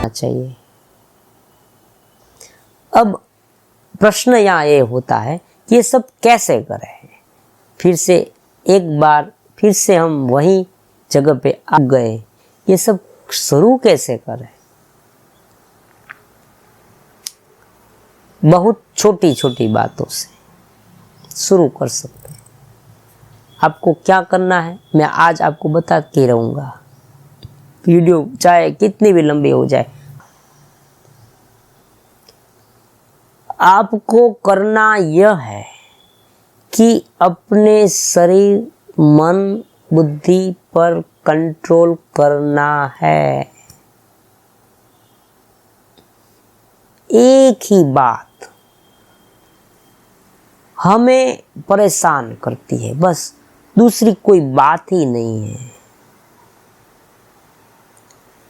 चाहिए। अब प्रश्न यहाँ ये होता है कि ये सब कैसे करें। फिर से एक बार फिर से हम वही जगह पे आ गए, ये सब शुरू कैसे करें। बहुत छोटी छोटी बातों से शुरू कर सकते हैं। आपको क्या करना है मैं आज आपको बताते रहूँगा, वीडियो चाहे कितनी भी लंबी हो जाए। आपको करना यह है कि अपने शरीर, मन, बुद्धि पर कंट्रोल करना है। एक ही बात हमें परेशान करती है, बस दूसरी कोई बात ही नहीं है।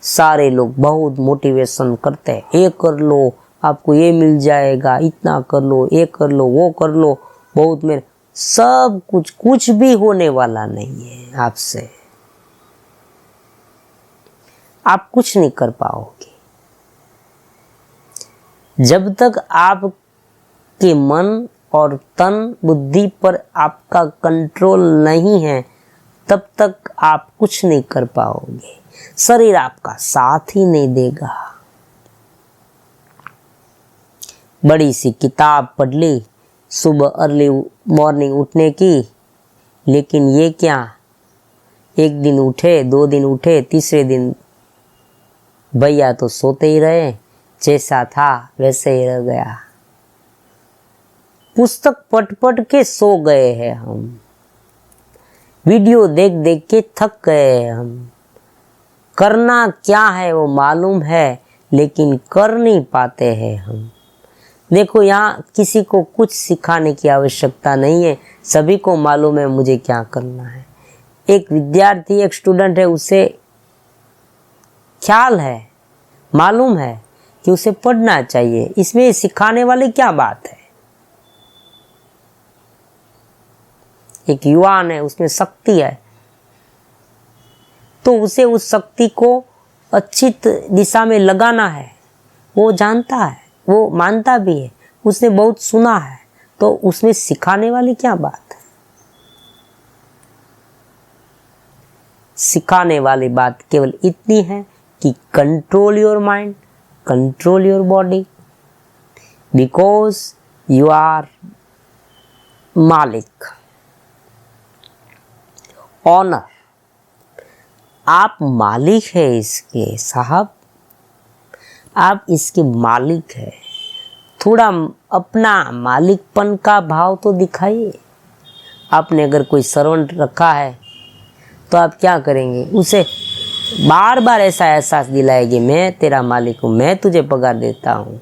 सारे लोग बहुत मोटिवेशन करते हैं, ये कर लो आपको ये मिल जाएगा, इतना कर लो, ये कर लो, वो कर लो, बहुत मेरे सब कुछ भी होने वाला नहीं है आपसे। आप कुछ नहीं कर पाओगे जब तक आपके मन और तन बुद्धि पर आपका कंट्रोल नहीं है, तब तक आप कुछ नहीं कर पाओगे। शरीर आपका साथ ही नहीं देगा। बड़ी सी किताब पढ़ ली सुबह अर्ली मॉर्निंग उठने की, लेकिन ये क्या, एक दिन उठे, 2 दिन उठे, तीसरे दिन भैया तो सोते ही रहे, जैसा था वैसे ही रह गया। पुस्तक पढ़ पढ़ के सो गए हैं हम, वीडियो देख देख के थक गए हैं हम। करना क्या है वो मालूम है, लेकिन कर नहीं पाते हैं हम। देखो यहाँ किसी को कुछ सिखाने की आवश्यकता नहीं है, सभी को मालूम है मुझे क्या करना है। एक विद्यार्थी, एक स्टूडेंट है, उसे ख्याल है, मालूम है कि उसे पढ़ना चाहिए, इसमें सिखाने वाली क्या बात है। एक युवान है, उसमें शक्ति है, तो उसे उस शक्ति को अच्छी दिशा में लगाना है। वो जानता है, वो मानता भी है, उसने बहुत सुना है, तो उसमें सिखाने वाली क्या बात है। सिखाने वाली बात केवल इतनी है कि control your mind, control your body, because you are मालिक, ऑनर। आप मालिक है इसके साहब, आप इसके मालिक है। थोड़ा अपना मालिकपन का भाव तो दिखाइए। आपने अगर कोई सर्वेंट रखा है तो आप क्या करेंगे, उसे बार बार ऐसा एहसास दिलाएंगे, मैं तेरा मालिक हूँ, मैं तुझे पगार देता हूँ।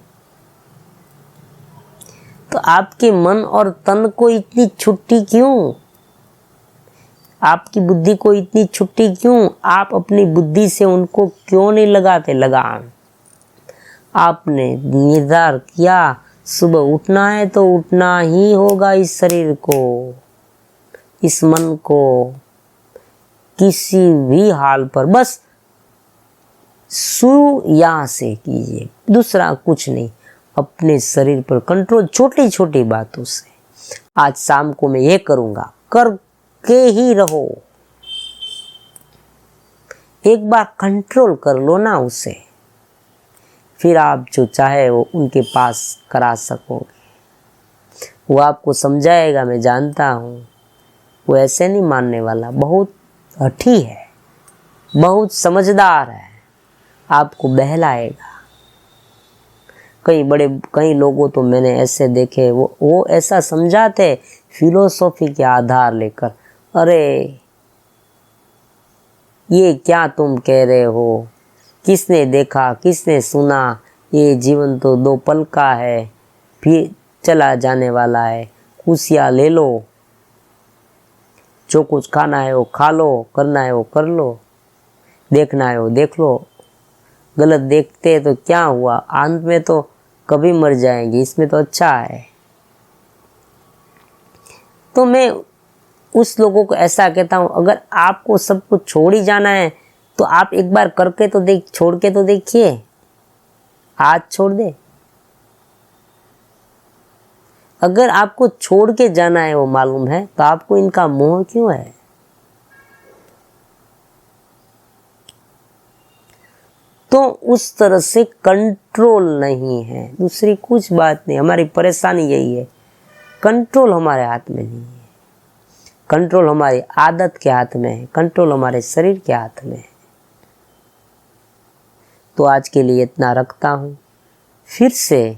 तो आपके मन और तन को इतनी छुट्टी क्यों, आपकी बुद्धि को इतनी छुट्टी क्यों। आप अपनी बुद्धि से उनको क्यों नहीं लगाते लगाम। आपने निर्धार किया सुबह उठना है तो उठना ही होगा। इस शरीर को, इस मन को किसी भी हाल पर बस शुरू यहाँ से कीजिए, दूसरा कुछ नहीं। अपने शरीर पर कंट्रोल छोटी छोटी बातों से। आज शाम को मैं ये करूँगा, करके ही रहो। एक बार कंट्रोल कर लो ना उसे, फिर आप जो चाहे वो उनके पास करा सकोगे। वो आपको समझाएगा, मैं जानता हूँ। वो ऐसे नहीं मानने वाला, बहुत हठी है, बहुत समझदार है, आपको बहलाएगा। कई लोगों तो मैंने ऐसे देखे, वो ऐसा समझाते फिलोसॉफी के आधार लेकर, अरे ये क्या तुम कह रहे हो, किसने देखा, किसने सुना, ये जीवन तो 2 पल का है, फिर चला जाने वाला है। खुशियाँ ले लो, जो कुछ खाना है वो खा लो, करना है वो कर लो, देखना है वो देख लो। गलत देखते तो क्या हुआ, अंत में तो कभी मर जाएंगे, इसमें तो अच्छा है। तो मैं उस लोगों को ऐसा कहता हूँ, अगर आपको सब कुछ छोड़ ही जाना है तो आप एक बार करके तो छोड़ के तो देखिए। आज छोड़ दे। अगर आपको छोड़ के जाना है वो मालूम है, तो आपको इनका मोह क्यों है? तो उस तरह से कंट्रोल नहीं है, दूसरी कुछ बात नहीं। हमारी परेशानी यही है, कंट्रोल हमारे हाथ में नहीं है। कंट्रोल हमारी आदत के हाथ में है, कंट्रोल हमारे शरीर के हाथ में है। तो आज के लिए इतना रखता हूँ। फिर से